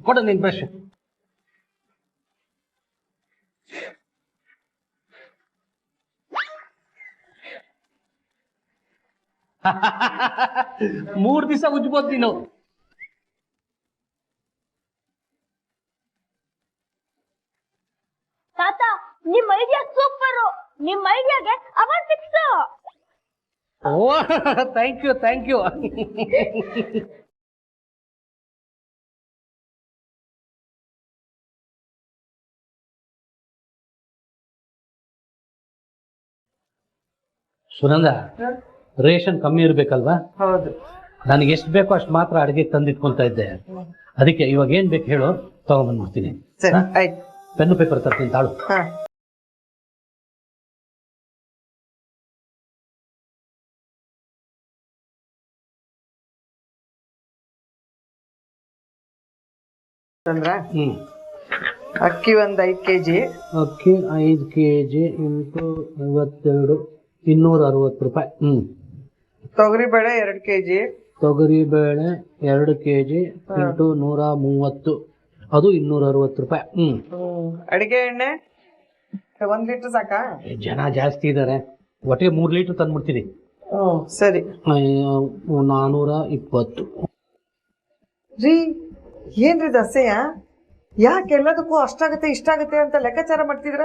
ಕೊಡು ನಿನ್ ಬ್ರಷ್. ಮೂರ್ ದಿವಸ ಉಜ್ಬೋದು ನೀನು. ತಾತ ನಿಮ್ ಐಡಿಯಾ ಸೂಪರ್, ನಿಮ್ ಐಡಿಯಾಗೆ ಅವಾರ್ಡ್ ಫಿಕ್ಸ್. ಓ thank you thank you. Sunanda, ration ಕಮ್ಮಿ ಇರ್ಬೇಕಲ್ವಾ? ಹೌದು. ನನಗೆ ಎಷ್ಟು ಬೇಕೋ ಅಷ್ಟು ಮಾತ್ರ ಅಡಿಗೆ ತಂದಿಟ್ಕೊಂತ ಇದ್ದೆ. ಅದಕ್ಕೆ ಇವಾಗ ಏನ್ ಬೇಕು ಹೇಳು, ತಗೊಂಡ್ಬಂದ್ಬಿಡ್ತೀನಿ. ಸರಿ ಆಯ್ತು. ಪೆನ್ನು ಪೇಪರ್ ತರ್ತೀನಿ ತಾಳು. ಅಕ್ಕಿ ಒಂದ್ 5 kg. ಅಕ್ಕಿ 5 kg ಇಂಟು 52 260 ರೂಪಾಯಿ. ತೊಗರಿ ಬೇಳೆ 2 kg. ತೊಗರಿ ಬೇಳೆ 2 kg ಇಂಟು 130, ಅದು 260 ರೂಪಾಯಿ. ಅಡಿಗೆ ಎಣ್ಣೆ 1 ಲೀಟರ್ ಸಾಕಾ? ಜನ ಜಾಸ್ತಿ ಇದಾರೆ, ಒಟ್ಟಿಗೆ 3 ಲೀಟರ್ ತಂದ್ಬಿಡ್ತೀನಿ. ಸರಿ. 420 ರೀ. ಏನ್ರಿ ದಸೆಯ, ಯಾಕೆ ಎಲ್ಲದಕ್ಕೂ ಅಷ್ಟಾಗತ್ತೆ ಇಷ್ಟಾಗತ್ತೆ ಅಂತ ಲೆಕ್ಕಾಚಾರ ಮಾಡ್ತಿದ್ರ?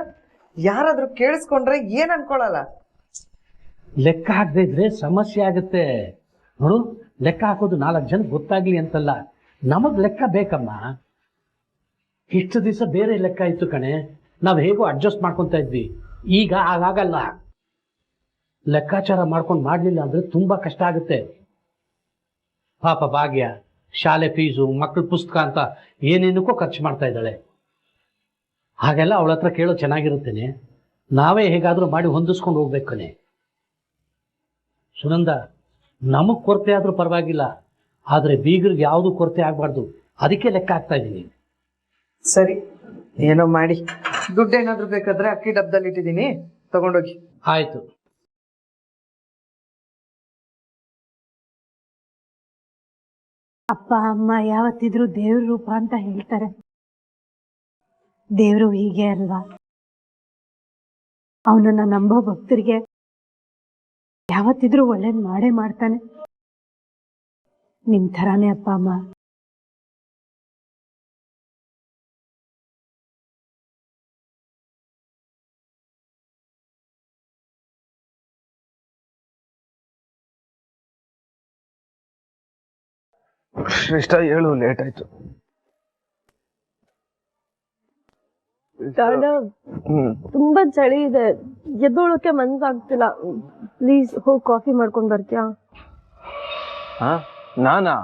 ಯಾರಾದ್ರೂ ಕೇಳಿಸ್ಕೊಂಡ್ರೆ ಏನ್ ಅನ್ಕೊಳಲ್ಲ. ಲೆಕ್ಕ ಹಾಕದೇ ಇದ್ರೆ ಸಮಸ್ಯೆ ಆಗುತ್ತೆ ನೋಡು. ಲೆಕ್ಕ ಹಾಕೋದು 4 ಜನ ಗೊತ್ತಾಗ್ಲಿ ಅಂತಲ್ಲ, ನಮಗ್ ಲೆಕ್ಕ ಬೇಕಮ್ಮ. ಇಷ್ಟು ದಿವಸ ಬೇರೆ ಲೆಕ್ಕ ಇತ್ತು ಕಣೆ, ನಾವ್ ಹೇಗೋ ಅಡ್ಜಸ್ಟ್ ಮಾಡ್ಕೊತಾ ಇದ್ವಿ. ಈಗ ಹಾಗಾಗಲ್ಲ. ಲೆಕ್ಕಾಚಾರ ಮಾಡ್ಕೊಂಡು ಮಾಡ್ಲಿಲ್ಲ ಅಂದ್ರೆ ತುಂಬಾ ಕಷ್ಟ ಆಗುತ್ತೆ. ಪಾಪ ಭಾಗ್ಯ ಶಾಲೆ ಫೀಸು, ಮಕ್ಕಳ ಪುಸ್ತಕ ಅಂತ ಏನೇನಕ್ಕೋ ಖರ್ಚು ಮಾಡ್ತಾ ಇದ್ದಾಳೆ. ಹಾಗೆಲ್ಲ ಅವಳ ಹತ್ರ ಕೇಳೋ ಚೆನ್ನಾಗಿರುತ್ತೇನೆ. ನಾವೇ ಹೇಗಾದ್ರೂ ಮಾಡಿ ಹೊಂದಿಸ್ಕೊಂಡು ಹೋಗ್ಬೇಕನೆ. ಸುನಂದ, ನಮಗ್ ಕೊರತೆ ಆದ್ರೂ ಪರವಾಗಿಲ್ಲ, ಆದ್ರೆ ಬೀಗರಿಗೆ ಯಾವುದು ಕೊರತೆ ಆಗ್ಬಾರ್ದು. ಅದಕ್ಕೆ ಲೆಕ್ಕ ಹಾಕ್ತಾ ಇದ್ದೀನಿ. ಸರಿ, ಏನೋ ಮಾಡಿ. ದುಡ್ಡೇನಾದ್ರೂ ಬೇಕಾದ್ರೆ ಅಕ್ಕಿ ಡಬ್ಬದಲ್ಲಿ ಇಟ್ಟಿದ್ದೀನಿ, ತಗೊಂಡೋಗಿ. ಆಯ್ತು. ಅಪ್ಪ ಅಮ್ಮ ಯಾವತ್ತಿದ್ರು ದೇವ್ರ ರೂಪ ಅಂತ ಹೇಳ್ತಾರೆ. ದೇವ್ರು ಹೀಗೆ ಅಲ್ವಾ, ಅವನನ್ನ ನಂಬೋ ಭಕ್ತರಿಗೆ ಯಾವತ್ತಿದ್ರು ಒಳ್ಳೇದ್ ಮಾಡೇ ಮಾಡ್ತಾನೆ. ನಿಮ್ ಥರಾನೇ ಅಪ್ಪ ಅಮ್ಮ. ಶ್ರೇಷ್ಠ, ಹೇಳು, ಲೇಟ್ ಆಯ್ತು. ತುಂಬಾ ಚಳಿ ಇದೆ, ಎದ್ದೋಳಕ್ಕೆ ಮನ್ಸಾಗ್ತಿಲ್ಲ. ಪ್ಲೀಸ್ ಹೋಗಿ ಕಾಫಿ ಮಾಡ್ಕೊಂಡ್ ಬರ್ತೀಯಾ? ನಾನಾ?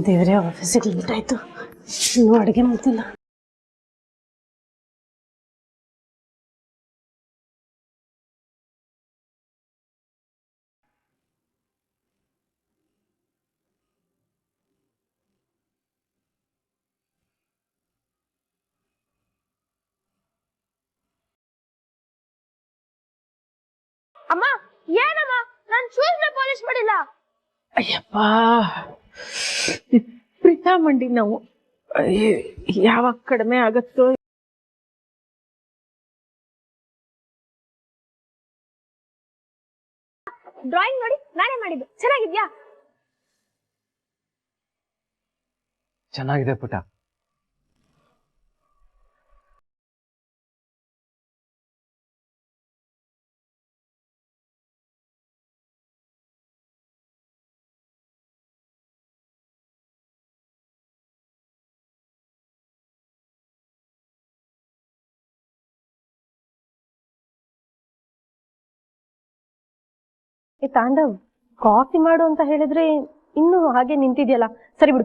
ದೇವರೇ, ಆಫೀಸಿಗೆ ಲೇಟ್ ಆಯ್ತು, ಇನ್ನೂ ಅಡುಗೆ ಮಾಡ್ತಿಲ್ಲ. ಅಮ್ಮ, ಏನಮ್ಮ, ನಾನ್ ಶೂಸ್ನ ಪಾಲಿಶ್ ಮಾಡಿಲ್ಲ. ಅಯ್ಯಪ್ಪ, ಪ್ರೀತಾ ಮಂಡಿ ನಾವು ಯಾವಾಗ ಕಡಿಮೆ ಆಗತ್ತೋ. ಡ್ರಾಯಿಂಗ್ ನೋಡಿ, ನಾನೇ ಮಾಡಿದ್ದು. ಚೆನ್ನಾಗಿದ್ಯಾ? ಚೆನ್ನಾಗಿದೆ ಪುಟ. ತಾಂಡವ್, ಕಾಫಿ ಮಾಡು ಅಂತ ಹೇಳಿದ್ರೆ ಇನ್ನು ಹಾಗೆ ನಿಂತಿದ್ಯಲ್ಲ. ಸರಿ ಬಿಡು.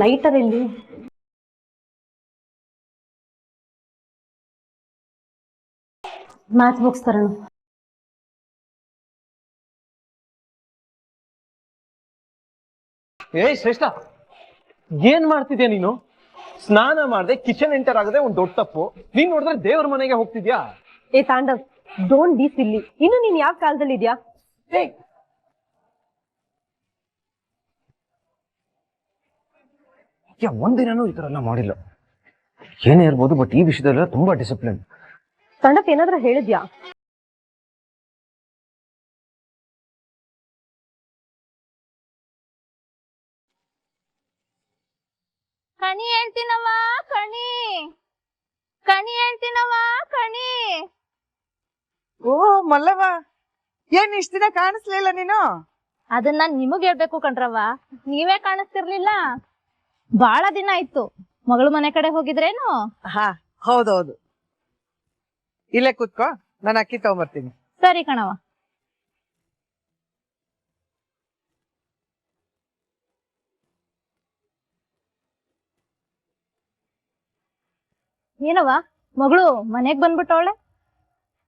ಲೈಟರ್ ಇಲ್ಲಿ ಮ್ಯಾಥ್ ಬುಕ್ಸ್ ತರೋಣ. ಏಯ್ ಶ್ರೇಷ್ಠ, ಏನ್ ಮಾಡ್ತಿದ್ಯಾ ನೀನು? ಸ್ನಾನ ಮಾಡದೆ ಕಿಚನ್ ಎಂಟರ್ ಆಗದೆ ಒಂದ್ ದೊಡ್ಡ ತಪ್ಪು. ನೀನ್ ನೋಡಿದ್ರೆ ದೇವ್ರ ಮನೆಗೆ ಹೋಗ್ತಿದ್ಯಾ? ಏ ತಾಂಡವ್, ಡೋಂಟ್ ಬಿ ಸಿಲ್ಲಿ. ಇನ್ನು ನೀನ್ ಯಾವ ಕಾಲದಲ್ಲಿ ಇದ್ಯಾ? ಒಂದಿನೂ ಈ ತರ ಎಲ್ಲ ಮಾಡಿಲ್ಲ. ಏನೇ ಇರ್ಬೋದು, ಬಟ್ ಈ ವಿಷಯದಲ್ಲ ತುಂಬಾ ಡಿಸಿಪ್ಲಿನ್. ತಾಂಡವ್ ಏನಾದ್ರೂ ಹೇಳಿದ್ಯಾ? ಕಣಿ ಹೇಳ್ತೀನವ ಕಣಿ, ಕಣಿ ಹೇಳ್ತೀನವ ಕಣಿ. ಓ ಮಲ್ಲವ್ವ, ಏನ್ ಇಷ್ಟ ದಿನ ಕಾಣಿಸ್ಲಿಲ್ಲ ನೀನು? ಅದನ್ನ ನಾನ್ ನಿಮಗ್ ಹೇಳ್ಬೇಕು ಕಣ್ರವ್ವ, ನೀವೇ ಕಾಣಿಸ್ತಿರ್ಲಿಲ್ಲ. ಬಾಳ ದಿನ ಆಯ್ತು. ಮಗಳು ಮನೆ ಕಡೆ ಹೋಗಿದ್ರೇನು? ಹಾ ಹೌದೌದು. ಇಲ್ಲೇ ಕೂತ್ಕೋ, ನಾನು ಅಕ್ಕಿ ತಗೊಂಬರ್ತೀನಿ. ಸರಿ ಕಣವ. ಏನವ ಮಗಳು ಮನೆಗ್ ಬಂದ್ಬಿಟ್ಟವಳೆ?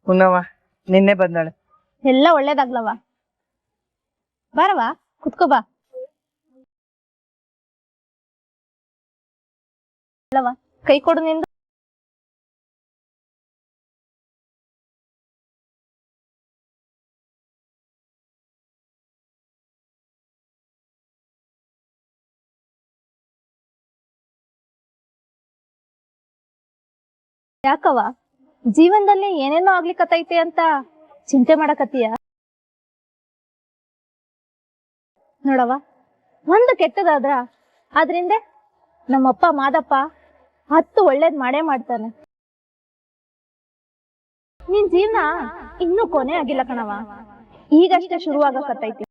ಹುನ್ನವ್ವ, ನಿನ್ನೆ ಬಂದಾಳೆ. ಎಲ್ಲ ಒಳ್ಳೇದಾಗ್ಲವ. ಬಾರವ ಕುತ್ಕೋ ಬಾ. ಅಲ್ಲವ ಕೈ ಕೊಡು ನಿಂದು. ಯಾಕವ ಜೀವನದಲ್ಲಿ ಏನೇನೋ ಆಗ್ಲಿಕ್ಕತ್ತೈತೆ ಅಂತ ಚಿಂತೆ ಮಾಡಕತ್ತೀಯ? ನೋಡವ, ಒಂದು ಕೆಟ್ಟದಾದ್ರ ಆದ್ರಿಂದ ನಮ್ಮಪ್ಪ ಮಾದಪ್ಪ 10 ಒಳ್ಳೇದ್ ಮಾಡೇ ಮಾಡ್ತಾನೆ. ನಿನ್ ಜೀವನ ಇನ್ನೂ ಕೊನೆ ಆಗಿಲ್ಲ ಕಣವ, ಈಗಷ್ಟೇ ಶುರುವಾಗಕತ್ತೈತಿ.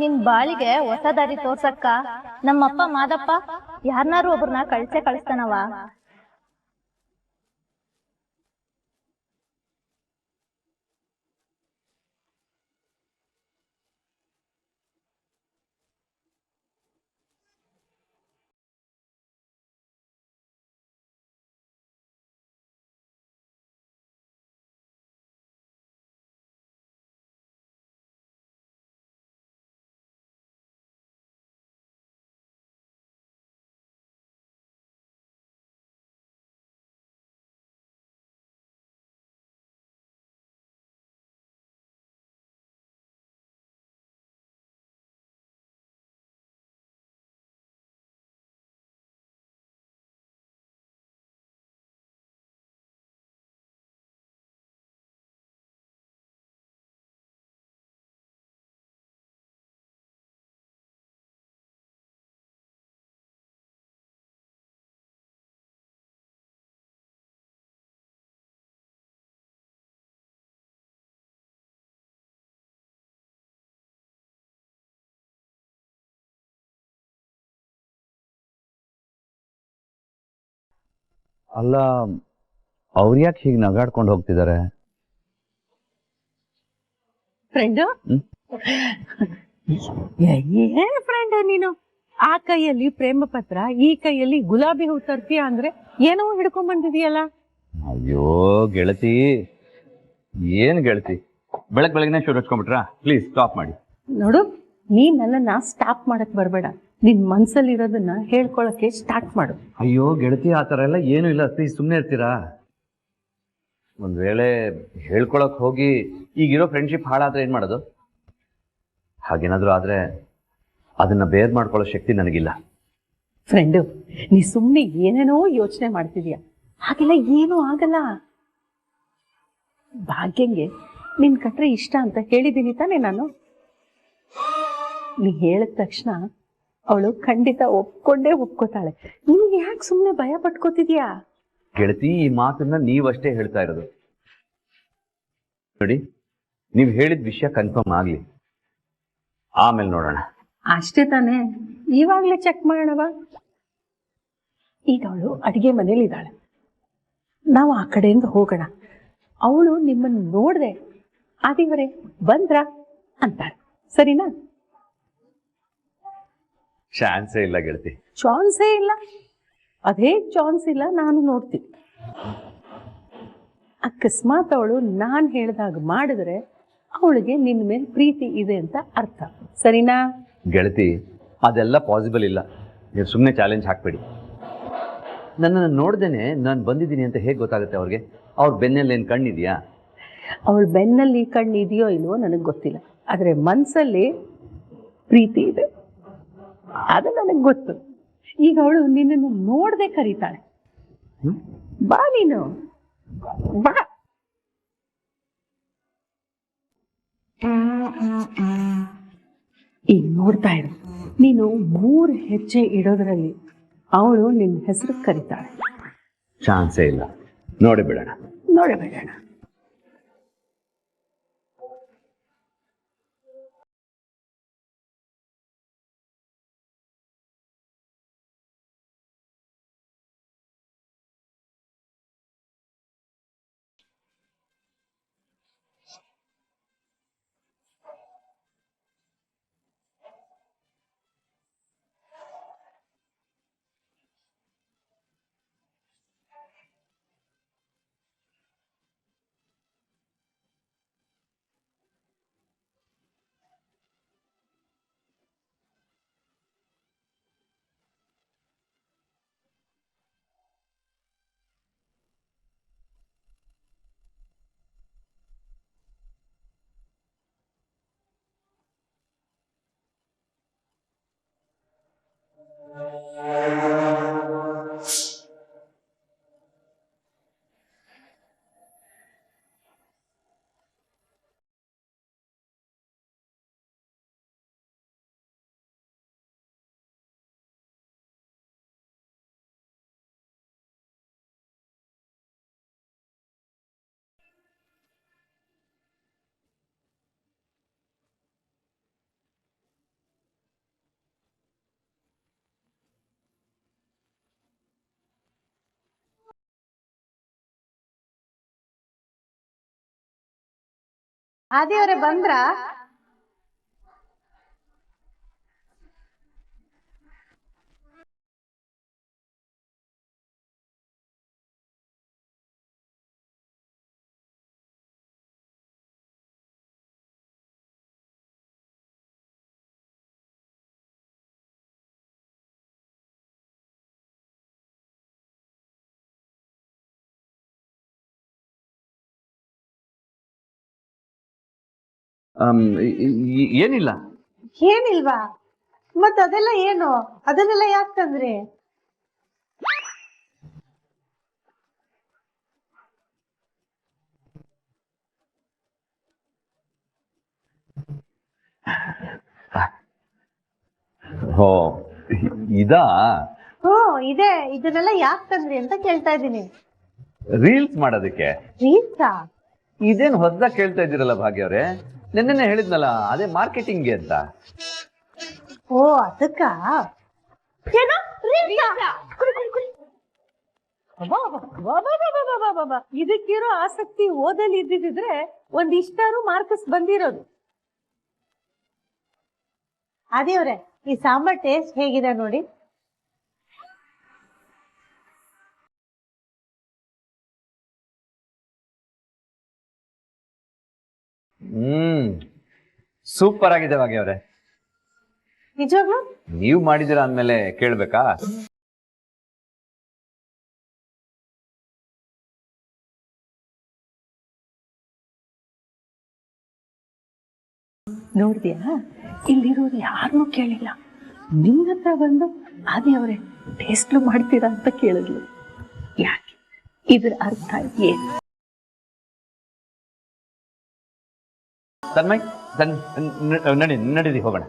ನಿನ್ ಬಾಳಿಗೆ ಹೊಸ ದಾರಿ ತೋರ್ಸಕ್ಕ ನಮ್ಮಪ್ಪ ಮಾದಪ್ಪ ಯಾರನ್ನಾರು ಒಬ್ರನ್ನ ಕಳಿಸ್ತಾನವ. ಅಲ್ಲ, ಅವ್ರು ಯಾಕೆ ಹೀಗೆ ನಗಾಡ್ಕೊಂಡು ಹೋಗ್ತಿದ್ದಾರೆ? ಫ್ರೆಂಡ್ ಏನ್ ಫ್ರೆಂಡ್ ನೀನು? ಆ ಕೈಯಲ್ಲಿ ಪ್ರೇಮ ಪತ್ರ, ಈ ಕೈಯಲ್ಲಿ ಗುಲಾಬಿ ಹೂ ತರ್ತೀಯ ಅಂದ್ರೆ ಏನೋ ಹಿಡ್ಕೊಂಡ್ ಬಂದಿದೀಯಲ್ಲ. ಅಯ್ಯೋ ಗೆಳತಿ, ಏನ್ ಗೆಳತಿ, ಬೆಳಗ್ನೆ ಶುರು ಹಚ್ಕೊಂಡ್ಬಿಟ್ರಾ? ಪ್ಲೀಸ್ ಸ್ಟಾಪ್ ಮಾಡಿ. ನೋಡು, ನೀನ್ ನನ್ನನ್ನ ಸ್ಟಾಪ್ ಮಾಡಕ್ ಬರ್ಬೇಡ. ನಿನ್ ಮನ್ಸಲ್ಲಿರೋದನ್ನ ಹೇಳ್ಕೊಳಕ್ಕೆ ಸ್ಟಾರ್ಟ್ ಮಾಡು. ಅಯ್ಯೋ ಗೆಳತಿ, ಆ ಥರ ಎಲ್ಲ ಏನೂ ಇಲ್ಲ. ಪ್ಲೀಸ್ ಸುಮ್ಮನೆ ಇರ್ತೀರಾ? ಒಂದ್ ವೇಳೆ ಹೇಳ್ಕೊಳಕ್ ಹೋಗಿ ಈಗಿರೋ ಫ್ರೆಂಡ್ಶಿಪ್ ಹಾಳಾದ್ರೆ ಏನ್ ಮಾಡೋದು? ಹಾಗೇನಾದ್ರೂ ಆದ್ರೆ ಅದನ್ನ ಬೇರ್ ಮಾಡ್ಕೊಳ್ಳೋ ಶಕ್ತಿ ನನಗಿಲ್ಲ. ಫ್ರೆಂಡು, ನೀ ಸುಮ್ನೆ ಏನೇನೋ ಯೋಚನೆ ಮಾಡ್ತಿದ್ಯಾ. ಹಾಗೆಲ್ಲ ಏನೂ ಆಗಲ್ಲ. ಭಾಗ್ಯಂಗೆ ನಿನ್ ಕಟ್ರೆ ಇಷ್ಟ ಅಂತ ಹೇಳಿದ್ದೀನಿ ತಾನೆ ನಾನು. ನೀ ಹೇಳಿದ ತಕ್ಷಣ ಅವಳು ಖಂಡಿತ ಒಪ್ಕೋತಾಳೆ. ನಿಮ್ಗೆ ಯಾಕೆ ಸುಮ್ನೆ ಭಯ ಪಟ್ಕೋತಿದ್ಯಾ? ಗೆಳತಿ, ಈ ಮಾತನ್ನ ನೀವಷ್ಟೇ ಹೇಳ್ತಾ ಇರೋದು. ನೋಡಿ, ನೀವ್ ಹೇಳಿದ ವಿಷಯ ಕನ್ಫರ್ಮ್ ಆಗ್ಲಿ, ಆಮೇಲೆ ನೋಡೋಣ. ಅಷ್ಟೇ ತಾನೆ, ಇವಾಗ್ಲೇ ಚೆಕ್ ಮಾಡೋಣವಾ? ಈಗ ಅವಳು ಅಡಿಗೆ ಮನೇಲಿ ಇದ್ದಾಳೆ, ನಾವು ಆ ಕಡೆಯಿಂದ ಹೋಗೋಣ. ಅವಳು ನಿಮ್ಮನ್ನು ನೋಡ್ದೆ ಆದಿವರೇ ಬಂದ್ರಾ ಅಂತಾರೆ. ಸರಿನಾ? ಚಾನ್ಸೇ ಇಲ್ಲ ಗೆಳತಿ. ಚಾನ್ಸೇ ಇಲ್ಲ? ಅದೇ ಚಾನ್ಸ್ ಇಲ್ಲ, ನಾನು ನೋಡ್ತೀನಿ. ಅಕಸ್ಮಾತ್ ಅವಳು ನಾನು ಹೇಳಿದಾಗ ಮಾಡಿದ್ರೆ ಅವಳಿಗೆ ನಿನ್ನ ಮೇಲೆ ಪ್ರೀತಿ ಇದೆ ಅಂತ ಅರ್ಥ. ಸರಿನಾ? ಗೆಳತಿ, ಅದೆಲ್ಲ ಪಾಸಿಬಲ್ ಇಲ್ಲ. ನೀವು ಸುಮ್ಮನೆ ಚಾಲೆಂಜ್ ಹಾಕ್ಬೇಡಿ. ನನ್ನನ್ನು ನೋಡ್ದೇನೆ ನಾನು ಬಂದಿದ್ದೀನಿ ಅಂತ ಹೇಗೆ ಗೊತ್ತಾಗುತ್ತೆ ಅವ್ರಿಗೆ? ಅವ್ರ ಬೆನ್ನಲ್ಲಿ ಏನು ಕಣ್ಣಿದೆಯಾ? ಅವಳ ಬೆನ್ನಲ್ಲಿ ಕಣ್ಣು ಇದೆಯೋ ಇಲ್ವೋ ನನಗೆ ಗೊತ್ತಿಲ್ಲ, ಆದರೆ ಮನಸ್ಸಲ್ಲಿ ಪ್ರೀತಿ ಇದೆ, ಅದು ನನಗೆ ಗೊತ್ತು. ಈಗ ಅವಳು ನಿನ್ನನ್ನು ನೋಡದೆ ಕರೀತಾಳೆ. ಬಾ ನೀನು, ಬಾ. ಈಗ ನೋಡ್ತಾ ಇರು, ನೀನು 3 ಹೆಜ್ಜೆ ಇಡೋದ್ರಲ್ಲಿ ಅವಳು ನಿನ್ನ ಹೆಸರು ಕರೀತಾಳೆ. ಚಾನ್ಸೇ ಇಲ್ಲ. ನೋಡಿ ಬಿಡೋಣ. ನೋಡಿ ಬಿಡೋಣ. ಆದಿಯವರೇ ಬಂದ್ರಾ? ಏನಿಲ್ಲ. ಏನಿಲ್ವಾ? ಮತ್ ಅದೆಲ್ಲ ಏನು? ಅದನ್ನೆಲ್ಲ ಯಾಕೆ ತಂದ್ರಿ? ಹೋ, ಇದಾ? ಇದೆ. ಇದನ್ನೆಲ್ಲ ಯಾಕೆ ತಂದ್ರಿ ಅಂತ ಕೇಳ್ತಾ ಇದ್ದೀನಿ. ರೀಲ್ಸ್ ಮಾಡೋದಕ್ಕೆ. ರೀಲ್ಸಾ? ಇದೇನು ಹೊಸದಾಗಿ ಕೇಳ್ತಾ ಇದ್ದೀರಲ್ಲ ಭಾಗ್ಯ ಅವರೇ? ನೆನ್ನೆ ಹೇಳಿದ್ನಲ್ಲ, ಅದೇ ಮಾರ್ಕೆಟಿಂಗ್ಗೆ ಅಂತ. ಓ, ಅದಕ್ಕ? ಏನೋ ರೀಲ್ಸಾ? ಇದಕ್ಕಿರೋ ಆಸಕ್ತಿ ಓದಲ್ಲಿ ಇದ್ದಿದ್ರೆ ಒಂದಿಷ್ಟಾರು ಮಾರ್ಕ್ಸ್ ಬಂದಿರೋದು. ಆದಿಯವರೇ, ಈ ಸಾಂಬಾರ್ ಟೇಸ್ಟ್ ಹೇಗಿದೆ ನೋಡಿ. ಸೂಪರ್ ಆಗಿದೆ ಭಾಗ್ಯ ಅವರೇ. ನಿಜವಾಗ್ಲೂ? ನೀವು ಮಾಡಿದಿರಾ ಅಂದ್ಮೇಲೆ ಕೇಳ್ಬೇಕಾ? ನೋಡ್ದ್ಯಾ, ಇಲ್ಲಿರೋರು ಯಾರನ್ನೂ ಕೇಳಿಲ್ಲ. ನಿನ್ನ ಹತ್ರ ಬಂದು ಆದಿಯವರೇ ಟೇಸ್ಟ್ ಮಾಡ್ತೀರಾ ಅಂತ ಕೇಳಿದ್ಲು. ಯಾಕೆ? ಇದ್ರ ಅರ್ಥ ಏನು? ತನ್ಮಯ್, ನಡೀರಿ ಹೋಗೋಣ.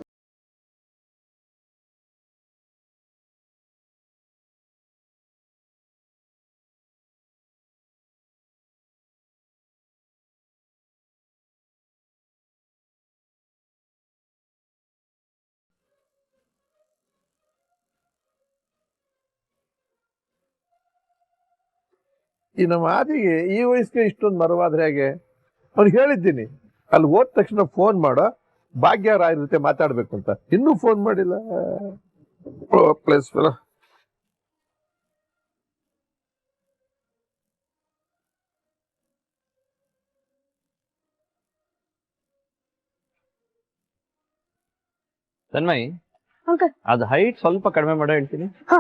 ಈ ನಮ್ಮ ಆದಿಗೆ ಈ ವಯಸ್ಸಿಗೆ ಇಷ್ಟೊಂದು ಮರವಾದ್ರೆ ಹೇಗೆ? ಅವ್ನಿಗೆ ಹೇಳಿದ್ದೀನಿ, ಅಲ್ಲಿ ಹೋದ ತಕ್ಷಣ ಫೋನ್ ಮಾಡೋ, ಭಾಗ್ಯ ರಾಯ್ ಜೊತೆ ಮಾತಾಡ್ಬೇಕು ಅಂತ. ಇನ್ನೂ ಫೋನ್ ಮಾಡಿಲ್ಲ. ಪ್ಲೇಸ್ ತನ್ಮಯ್, ಅಂಕಲ್ ಅದು ಹೈಟ್ ಸ್ವಲ್ಪ ಕಡಿಮೆ ಮಾಡೋ ಹೇಳ್ತೀನಿ. ಹಾ.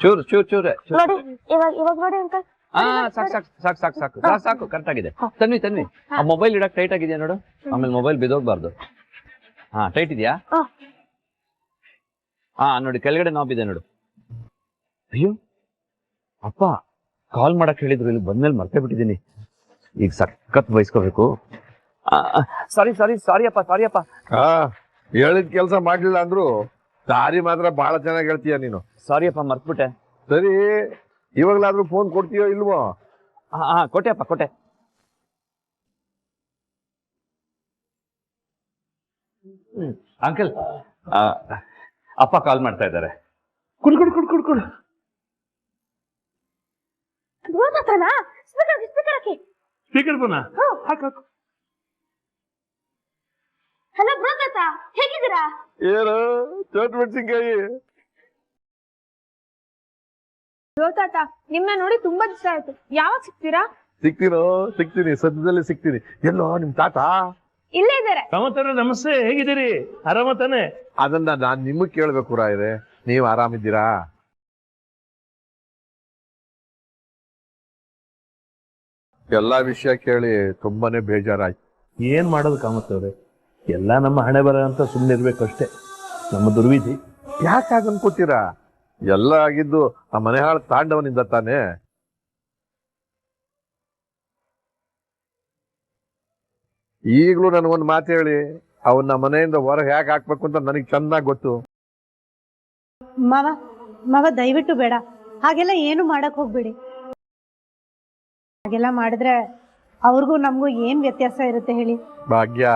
ಚೂರು ಚೂರು ಚೂರೆ ನೋಡಿ, ಇವಾಗ ನೋಡಿ ಅಂಕಲ್. ಹಾ, ಸಾಕು ಸಾಕು ಸಾಕು ಸಾಕು ಸಾಕು ಸಾಕು ಸಾಕು ಕರೆಕ್ಟ್ ಆಗಿದೆ. ತನ್ವಿ ಆ ಮೊಬೈಲ್ ಇಡಕ್ ಟೈಟ್ ಆಗಿದೆಯಾ ನೋಡು, ಆಮೇಲೆ ಮೊಬೈಲ್ ಬಿದ್ದೋಗ್ಬಾರ್ದು. ಹಾ, ಟೈಟ್ ಇದೆಯಾ? ಹಾ, ನೋಡಿ ಕೆಳಗಡೆ ನಾಬ್ ಇದೆ ನೋಡು. ಅಯ್ಯೋ ಅಪ್ಪ, ಕಾಲ್ ಮಾಡಕ್ ಹೇಳಿದ್ರು, ಇಲ್ಲಿ ಬಂದ್ಮೇಲೆ ಮರ್ತೇ ಬಿಟ್ಟಿದ್ದೀನಿ. ಈಗ ಸಖತ್ ಬಯಸ್ಕೋಬೇಕು. ಸಾರಿ ಸಾರಿ ಸಾರಿ ಅಪ್ಪ, ಸಾರಿ ಅಪ್ಪ. ಹಾ, ಹೇಳಿದ ಕೆಲಸ ಮಾಡ್ಲಿಲ್ಲ ಅಂದ್ರು ಸಾರಿ ಮಾತ್ರ ಬಹಳ ಚೆನ್ನಾಗಿ ಹೇಳ್ತೀಯ ನೀನು. ಸಾರಿ ಅಪ್ಪ, ಮರ್ತ್ಬಿಟ್ಟೆ. ಸರಿ, ಇವಾಗ್ಲಾದ್ರೂ ಫೋನ್ ಕೊಡ್ತೀಯೋ ಇಲ್ವೋ? ಹಾ, ಕೊಟ್ಟೆ ಅಪ್ಪ, ಕೊಟ್ಟೆ. ಅಂಕಲ್, ಅಪ್ಪ ಕಾಲ್ ಮಾಡ್ತಾ ಇದ್ದಾರೆ. ಕುಡ್ ಕುಡ್ ಕುಡ್ ಕುಡ್ ಕುಡ್ ಸ್ಪೀಕರ್ ಫೋನ ಹಾಕು. ಹಲೋ ಬ್ರೋತಾತ, ಹೇಗಿದ್ದೀರಾ? ಏನು ಚೋಟ್ ಮೆಣಸಿನ್ಕಾಯಿ? ಬ್ರೋತಾತ, ನಿಮ್ನ ನೋಡಿ ತುಂಬಾ ದಿವಸ ಆಯ್ತು. ಯಾವಾಗ ಸಿಗ್ತೀರಾ? ಸಿಗ್ತೀನಿ, ಸದ್ಯದಲ್ಲಿ ಸಿಗ್ತೀನಿ. ಎಲ್ಲೋ ನಿಮ್ ತಾತ? ಇಲ್ಲೇ ಇದ್ದಾರೆ. ಕಾಮತವ್ರೆ, ನಮಸ್ತೆ, ಹೇಗಿದ್ದೀರಿ? ಆರಾಮ ತಾನೆ? ಅದನ್ನ ನಾನ್ ನಿಮಗ್ ಕೇಳ್ಬೇಕು ರಾಯರೇ, ನೀವ್ ಆರಾಮಿದ್ದೀರಾ? ಎಲ್ಲಾ ವಿಷಯ ಕೇಳಿ ತುಂಬಾನೇ ಬೇಜಾರಾಯ್ತು. ಏನ್ ಮಾಡೋದು ಕಾಮತವ್ರೆ, ಎಲ್ಲ ನಮ್ಮ ಹಣೆ ಬರ ಅಂತ ಸುಮ್ಮನೆ ಇರ್ಬೇಕಷ್ಟೇ, ನಮ್ಮ ದುರ್ವಿಧಿ. ಯಾಕೆ ಅನ್ಕೋತೀರಾ? ಎಲ್ಲ ಆಗಿದ್ದು ಆ ಮನೆ ಹಾಳು ತಾಂಡವನಿಂದ ತಾನೇ. ಈಗ್ಲೂ ನನಗೊಂದು ಮಾತು ಹೇಳಿ, ಅವನ್ನ ಮನೆಯಿಂದ ಹೊರಗೆ ಯಾಕೆ ಹಾಕ್ಬೇಕು ಅಂತ ನನಗೆ ಚೆನ್ನಾಗಿ ಗೊತ್ತು. ಮಾವ ದಯವಿಟ್ಟು ಬೇಡ, ಹಾಗೆಲ್ಲ ಏನು ಮಾಡಕ್ ಹೋಗ್ಬೇಡಿ. ಹಾಗೆಲ್ಲ ಮಾಡಿದ್ರೆ ಅವ್ರಿಗೂ ನಮಗೂ ಏನ್ ವ್ಯತ್ಯಾಸ ಇರುತ್ತೆ ಹೇಳಿ? ಭಾಗ್ಯ,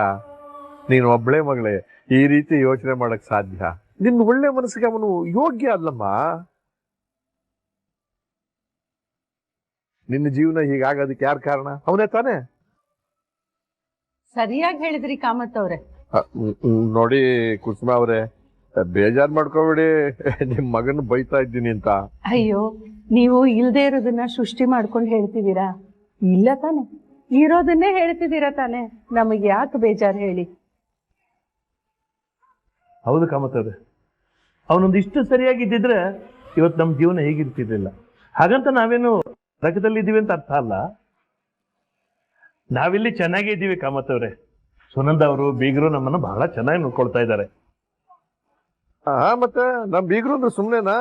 ನೀನು ಒಬ್ಳೆ ಮಗಳೇ, ಈ ರೀತಿ ಯೋಚನೆ ಮಾಡಕ್ ಸಾಧ್ಯ? ನಿನ್ನ ಒಳ್ಳೆ ಮನಸ್ಸಿಗೆ ಅವನು ಯೋಗ್ಯ ಅಲ್ಲಮ್ಮ. ನಿನ್ನ ಜೀವನ ಹೀಗಾಗೋದಕ್ಕೆ ಯಾರು ಕಾರಣ? ಅವನೇ ತಾನೇ. ಸರಿಯಾಗಿ ಹೇಳಿದ್ರಿ ಕಾಮತ್ ಅವ್ರೆ. ನೋಡಿ ಕುಸುಮ ಅವ್ರೆ, ಬೇಜಾರ್ ಮಾಡ್ಕೋಬೇಡಿ, ನಿಮ್ ಮಗನ ಬೈತಾ ಇದ್ದೀನಿ ಅಂತ. ಅಯ್ಯೋ, ನೀವು ಇಲ್ದೇ ಇರೋದನ್ನ ಸೃಷ್ಟಿ ಮಾಡ್ಕೊಂಡು ಹೇಳ್ತಿದ್ದೀರಾ? ಇಲ್ಲ ತಾನೆ, ಇರೋದನ್ನೇ ಹೇಳ್ತಿದ್ದೀರಾ ತಾನೆ, ನಮಗೆ ಯಾಕೆ ಬೇಜಾರು ಹೇಳಿ? ಹೌದು ಕಾಮತವ್ರೆ, ಅವನೊಂದಿಷ್ಟು ಸರಿಯಾಗಿದ್ದಿದ್ರೆ ಇವತ್ತು ನಮ್ಮ ಜೀವನ ಹೇಗಿರ್ತಿರ್ಲಿಲ್ಲ. ಹಾಗಂತ ನಾವೇನು ನರಕದಲ್ಲಿದ್ದೀವಿ ಅಂತ ಅರ್ಥ ಅಲ್ಲ. ನಾವಿಲ್ಲಿ ಚೆನ್ನಾಗೇ ಇದ್ದೀವಿ ಕಾಮತವ್ರೆ. ಸುನಂದ ಅವರು ಬೀಗರು ನಮ್ಮನ್ನ ಬಹಳ ಚೆನ್ನಾಗಿ ನೋಡ್ಕೊಳ್ತಾ ಇದ್ದಾರೆ. ಮತ್ತೆ ನಮ್ ಬೀಗರು ಅಂದ್ರೆ ಸುಮ್ನೆನಾ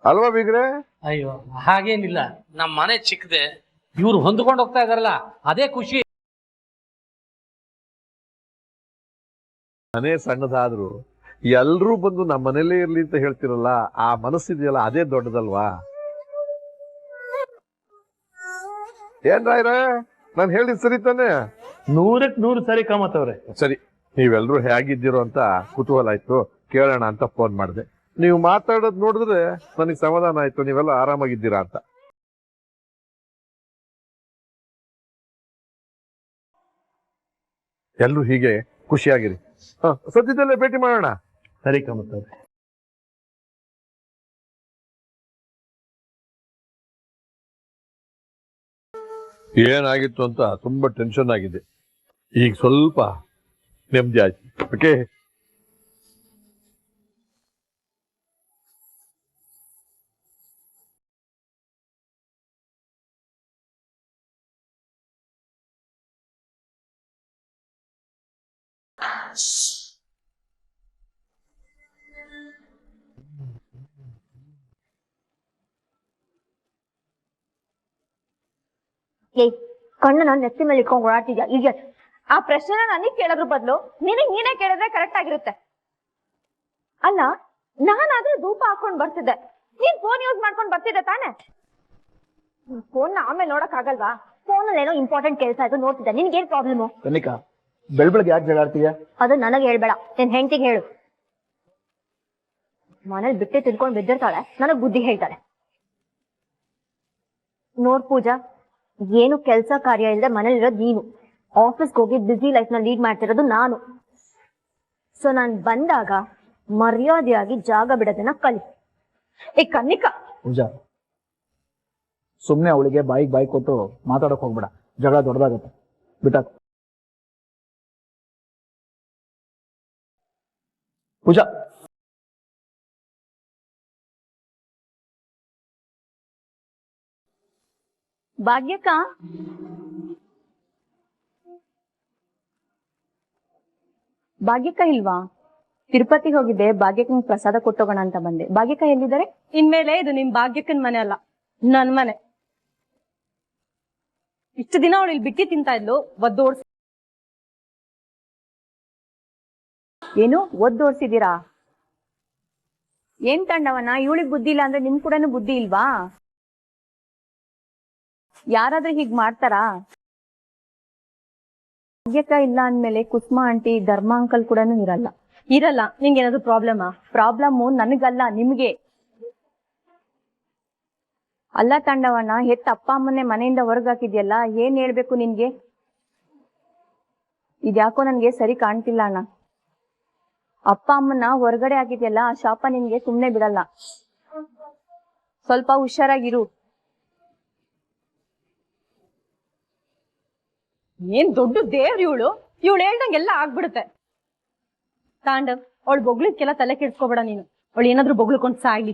ಅಲ್ವಾ ಬೀಗ್ರೆ? ಅಯ್ಯೋ, ಹಾಗೇನಿಲ್ಲ. ನಮ್ಮ ಮನೆ ಚಿಕ್ಕದೆ, ಇವ್ರು ಹೊಂದ್ಕೊಂಡು ಹೋಗ್ತಾ ಇದಾರಲ್ಲ, ಅದೇ ಖುಷಿ. ಮನೆ ಸಣ್ಣದಾದ್ರು ಎಲ್ರೂ ಬಂದು ನಮ್ಮ ಮನೇಲೇ ಇರ್ಲಿ ಅಂತ ಹೇಳ್ತಿರಲ್ಲ, ಆ ಮನಸ್ಸಿದೆಯಲ್ಲ, ಅದೇ ದೊಡ್ಡದಲ್ವಾ? ಏನ್ ರಾಯ್ರೆ, ನಾನು ಹೇಳಿದ್ ಸರಿ ತಾನೆ? 100% ಸರಿ ಕಾಮತವ್ರೆ. ಸರಿ, ನೀವೆಲ್ರೂ ಹೇಗಿದ್ದೀರೋ ಅಂತ ಕುತೂಹಲ ಆಯ್ತು, ಕೇಳೋಣ ಅಂತ ಫೋನ್ ಮಾಡಿದೆ. ನೀವು ಮಾತಾಡೋದ್ ನೋಡಿದ್ರೆ ನನಗೆ ಸಮಾಧಾನ ಆಯ್ತು, ನೀವೆಲ್ಲ ಆರಾಮಾಗಿದ್ದೀರಾ ಅಂತ. ಎಲ್ರೂ ಹೀಗೆ ಖುಷಿಯಾಗಿರಿ. ಸದ್ಯದಲ್ಲೇ ಭೇಟಿ ಮಾಡೋಣ. ಸರಿ ಕಾಮತವ್ರೆ. ಏನಾಗಿತ್ತು ಅಂತ ತುಂಬಾ ಟೆನ್ಷನ್ ಆಗಿದೆ. ಈಗ ಸ್ವಲ್ಪ ನೆಮ್ಮದಿ ಆಯ್ತು. ಓಕೆ, ಕಣ್ಣನ್ನ ನೆತ್ತಿ ಮೇಲೆ ಇಟ್ಕೊಂಡು ಓಡಾಡ್ತಿದ್ಯಾ? ಈಗ ಆ ಪ್ರಶ್ನೆನ ನನಗೆ ಕೇಳೋದ್ರ ಬದಲು ನೀನೇ ಕೇಳಿದ್ರೆ ಕರೆಕ್ಟ್ ಆಗಿರುತ್ತೆ. ಅಲ್ಲ, ನಾನಾದ್ರೆ ಧೂಪ ಹಾಕೊಂಡ್ ಬರ್ತಿದ್ದೆ, ನೀನ್ ಫೋನ್ ಯೂಸ್ ಮಾಡ್ಕೊಂಡ್ ಬರ್ತಿದ್ದೆ ತಾನೆ? ಫೋನ್ ಆಮೇಲೆ ನೋಡಕ್ ಆಗಲ್ವಾ? ಫೋನಲ್ಲಿ ಏನೋ ಇಂಪಾರ್ಟೆಂಟ್ ಕೆಲಸ ಆಯ್ತು ನೋಡ್ತಿದ್ದೆ. ನಿನ್ಗೇನ್ ಪ್ರಾಬ್ಲಮ್? ಕನಿಕಾ, ಬೆಳಗ್ಗೆ ಯಾಕೆ ಜಗಾಡ್ತೀಯ? ಅದು ನನಗೆ ಹೇಳ್ಬೇಡ, ನಿನ್ ಹೆಂಡತಿಗೆ ಹೇಳು. ಮನೇಲಿ ಬಿಟ್ಟೆ ತಿಳ್ಕೊಂಡ್ ಬಿದ್ದಿರ್ತಾಳೆ, ನನಗ್ ಬುದ್ಧಿ ಹೇಳ್ತಾಳೆ. ನೋಡ್ ಪೂಜಾ, ಏನು ಕೆಲ್ಸ ಕಾರ್ಯ ಇಲ್ಲದೆ ಮನೇಲಿರೋದ್ ನೀನು. ಆಫೀಸ್ಗೆ ಹೋಗಿ ಬ್ಯುಸಿ ಲೈಫ್ ನ ಲೀಡ್ ಮಾಡ್ತಿರೋದು ನಾನು. ಸೊ ನಾನ್ ಬಂದಾಗ ಮರ್ಯಾದೆಯಾಗಿ ಜಾಗ ಬಿಡೋದನ್ನ ಕಲಿ. ಏ ಕನ್ನಿಕಾ, ಪೂಜಾ, ಸುಮ್ನೆ ಅವಳಿಗೆ ಬಾಯಿ ಕೊಟ್ಟು ಮಾತಾಡಕ್ ಹೋಗ್ಬೇಡ, ಜಗಳ ದೊಡ್ಡದಾಗತ್ತೆ, ಬಿಟ್ಟಾಕು. ಪೂಜಾ, ಭಾಗ್ಯಕ್ಕ, ಭಾಗ್ಯಕ್ಕ ಇಲ್ವಾ? ತಿರುಪತಿಗೆ ಹೋಗಿದ್ದೆ, ಭಾಗ್ಯಕ್ಕನ ಪ್ರಸಾದ ಕೊಟ್ಟೋಗೋಣ ಅಂತ ಬಂದೆ. ಭಾಗ್ಯಕ್ಕ ಎಲ್ಲಿದ್ದಾರೆ? ಇನ್ಮೇಲೆ ಇದು ನಿಮ್ ಭಾಗ್ಯಕ್ಕನ್ ಮನೆ ಅಲ್ಲ, ನನ್ ಮನೆ. ಇಷ್ಟು ದಿನ ಅವಳು ಇಲ್ಲಿ ಬಿಟ್ಟಿ ತಿಂತಾ ಇದ್ಲು, ಒದ್ದೋಡ್ಸ್. ಏನು ಒದ್ದೋಡ್ಸಿದೀರಾ? ಏನ್ ತಂಡವನ, ಇವಳಿಗೆ ಬುದ್ಧಿ ಇಲ್ಲ ಅಂದ್ರೆ ನಿಮ್ ಕೂಡನು ಬುದ್ಧಿ ಇಲ್ವಾ? ಯಾರಾದ್ರೂ ಹೀಗ್ ಮಾಡ್ತಾರಾ? ಭಾಗ್ಯಕ್ಕ ಇಲ್ಲ ಅಂದ್ಮೇಲೆ ಕುಸುಮಾ ಆಂಟಿ, ಧರ್ಮ ಅಂಕಲ್ ಕೂಡ ಇರಲ್ಲ. ನಿಂಗೇನಾದ್ರು ಪ್ರಾಬ್ಲಮ್ ನನಗಲ್ಲ, ನಿಮ್ಗೆ. ಅಲ್ಲ ತಂಡವನ, ಹೆತ್ತ ಅಪ್ಪ ಅಮ್ಮನ್ನೇ ಮನೆಯಿಂದ ಹೊರಗಾಕಿದ್ಯಲ್ಲ, ಏನ್ ಹೇಳ್ಬೇಕು ನಿನ್ಗೆ? ಇದ್ಯಾಕೋ ನನ್ಗೆ ಸರಿ ಕಾಣ್ತಿಲ್ಲ ಅಣ್ಣ. ಅಪ್ಪ ಅಮ್ಮನ ಹೊರಗಡೆ ಹಾಕಿದ್ಯಲ್ಲ, ಆ ಶಾಪ ನಿನ್ಗೆ ಸುಮ್ನೆ ಬಿಡಲ್ಲ. ಸ್ವಲ್ಪ ಹುಷಾರಾಗಿರು. ಏನ್ ದೊಡ್ಡ ದೇವ್ರ ಇವಳು ಹೇಳ್ದಂಗೆಲ್ಲ ಆಗ್ಬಿಡುತ್ತೆ. ತಾಂಡವ್, ಅವಳು ಬೊಗ್ಳಿದ್ಕೆಲ್ಲ ತಲೆ ಕೆಡ್ಸ್ಕೊಬೇಡ ನೀನು. ಅವಳು ಏನಾದ್ರು ಬೊಗ್ಳ್ಕೊಂಡ್ ಸಾಯ್ಲಿ.